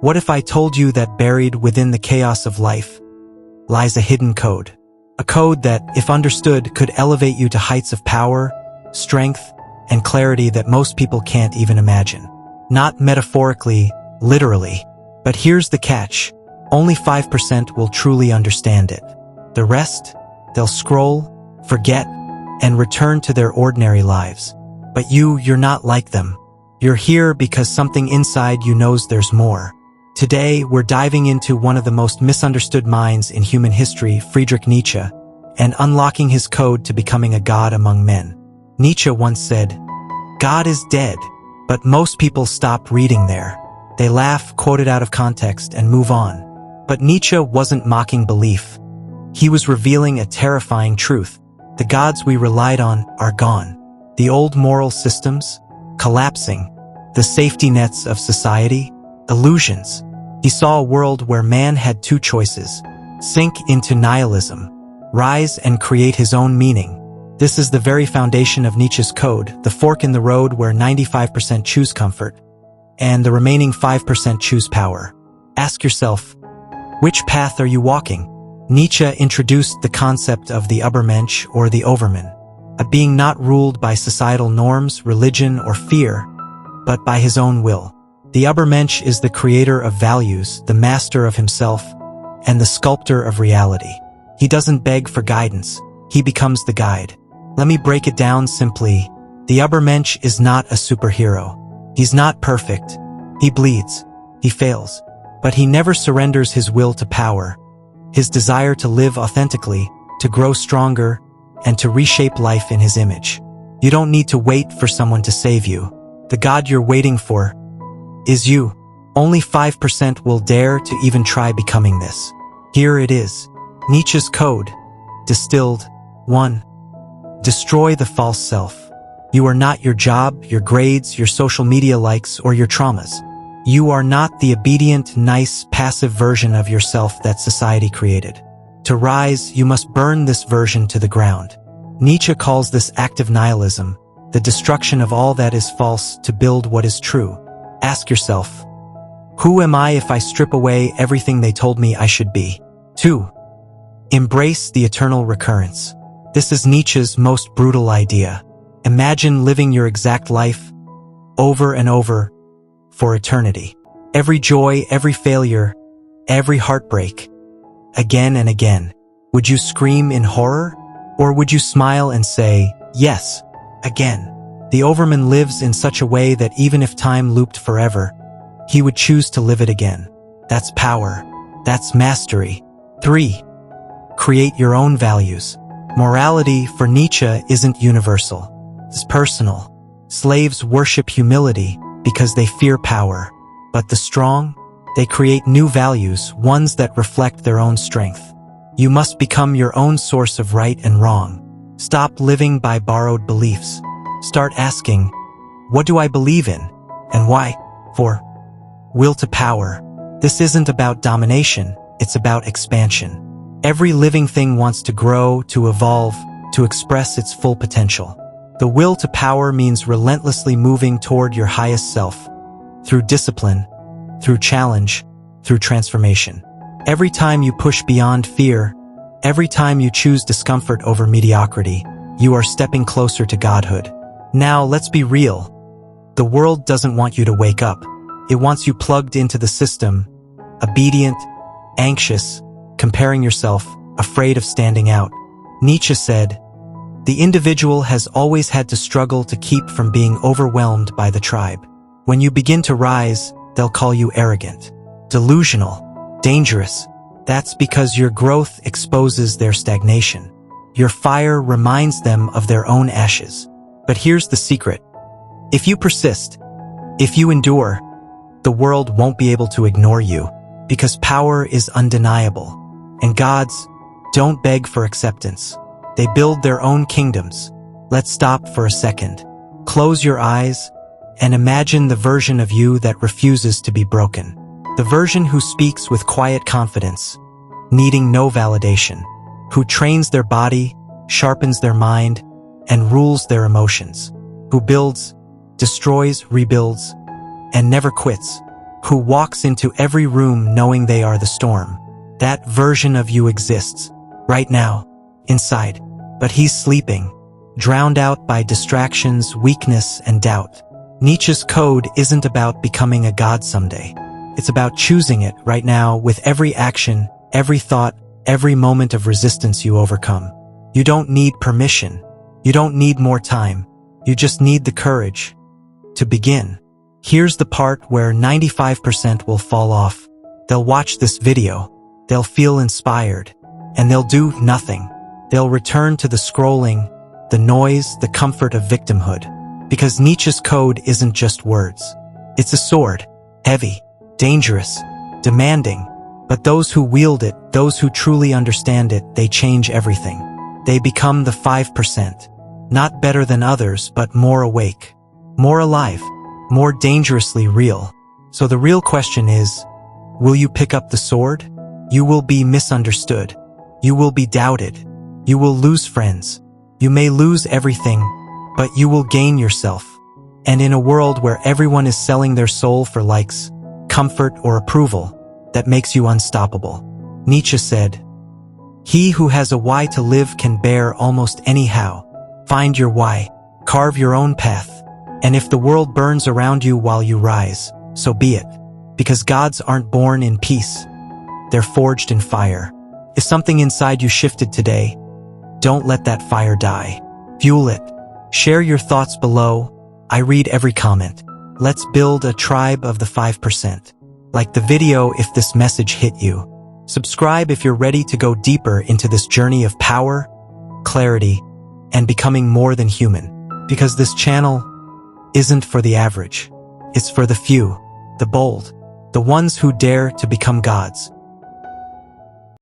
What if I told you that buried within the chaos of life lies a hidden code? A code that, if understood, could elevate you to heights of power, strength, and clarity that most people can't even imagine. Not metaphorically, literally. But here's the catch. Only 5% will truly understand it. The rest, they'll scroll, forget, and return to their ordinary lives. But you're not like them. You're here because something inside you knows there's more. Today, we're diving into one of the most misunderstood minds in human history, Friedrich Nietzsche, and unlocking his code to becoming a god among men. Nietzsche once said, "God is dead," but most people stop reading there. They laugh, quote it out of context, and move on. But Nietzsche wasn't mocking belief. He was revealing a terrifying truth. The gods we relied on are gone. The old moral systems, collapsing. The safety nets of society, illusions. He saw a world where man had two choices: sink into nihilism, rise and create his own meaning. This is the very foundation of Nietzsche's code, the fork in the road where 95% choose comfort, and the remaining 5% choose power. Ask yourself, which path are you walking? Nietzsche introduced the concept of the Übermensch, or the overman, a being not ruled by societal norms, religion, or fear, but by his own will. The Übermensch is the creator of values, the master of himself, and the sculptor of reality. He doesn't beg for guidance, he becomes the guide. Let me break it down simply. The Übermensch is not a superhero. He's not perfect. He bleeds. He fails. But he never surrenders his will to power, his desire to live authentically, to grow stronger, and to reshape life in his image. You don't need to wait for someone to save you. The God you're waiting for is you. Only 5% will dare to even try becoming this. Here it is. Nietzsche's code. Distilled. 1. Destroy the false self. You are not your job, your grades, your social media likes, or your traumas. You are not the obedient, nice, passive version of yourself that society created. To rise, you must burn this version to the ground. Nietzsche calls this active nihilism, the destruction of all that is false to build what is true. Ask yourself, who am I if I strip away everything they told me I should be? 2. Embrace the eternal recurrence. This is Nietzsche's most brutal idea. Imagine living your exact life, over and over, for eternity. Every joy, every failure, every heartbreak, again and again. Would you scream in horror? Or would you smile and say, yes, again? The overman lives in such a way that even if time looped forever, he would choose to live it again. That's power. That's mastery. 3. Create your own values. Morality for Nietzsche isn't universal. It's personal. Slaves worship humility because they fear power. But the strong, they create new values, ones that reflect their own strength. You must become your own source of right and wrong. Stop living by borrowed beliefs. Start asking, what do I believe in? And why? 4. Will to power. This isn't about domination, it's about expansion. Every living thing wants to grow, to evolve, to express its full potential. The will to power means relentlessly moving toward your highest self, through discipline, through challenge, through transformation. Every time you push beyond fear, every time you choose discomfort over mediocrity, you are stepping closer to godhood. Now, let's be real. The world doesn't want you to wake up. It wants you plugged into the system, obedient, anxious, comparing yourself, afraid of standing out. Nietzsche said, the individual has always had to struggle to keep from being overwhelmed by the tribe. When you begin to rise, they'll call you arrogant, delusional, dangerous. That's because your growth exposes their stagnation. Your fire reminds them of their own ashes. But here's the secret. If you persist, if you endure, the world won't be able to ignore you, because power is undeniable. And gods don't beg for acceptance. They build their own kingdoms. Let's stop for a second. Close your eyes and imagine the version of you that refuses to be broken. The version who speaks with quiet confidence, needing no validation, who trains their body, sharpens their mind, and rules their emotions, who builds, destroys, rebuilds, and never quits. who walks into every room knowing they are the storm. That version of you exists, right now, inside. But he's sleeping, drowned out by distractions, weakness, and doubt. Nietzsche's code isn't about becoming a god someday. It's about choosing it right now with every action, every thought, every moment of resistance you overcome. You don't need permission. You don't need more time. You just need the courage to begin. Here's the part where 95% will fall off. They'll watch this video, they'll feel inspired, and they'll do nothing. They'll return to the scrolling, the noise, the comfort of victimhood. Because Nietzsche's code isn't just words. It's a sword, heavy, dangerous, demanding. But those who wield it, those who truly understand it, they change everything. They become the 5%. Not better than others, but more awake, more alive, more dangerously real. So the real question is, will you pick up the sword? You will be misunderstood. You will be doubted. You will lose friends. You may lose everything, but you will gain yourself. And in a world where everyone is selling their soul for likes, comfort, or approval, that makes you unstoppable. Nietzsche said, "He who has a why to live can bear almost anyhow. Find your why, carve your own path, and if the world burns around you while you rise, so be it. Because gods aren't born in peace. They're forged in fire." If something inside you shifted today, don't let that fire die. Fuel it. Share your thoughts below. I read every comment. Let's build a tribe of the 5%. Like the video if this message hit you. Subscribe if you're ready to go deeper into this journey of power, clarity, and becoming more than human. Because this channel isn't for the average. It's for the few, the bold, the ones who dare to become gods.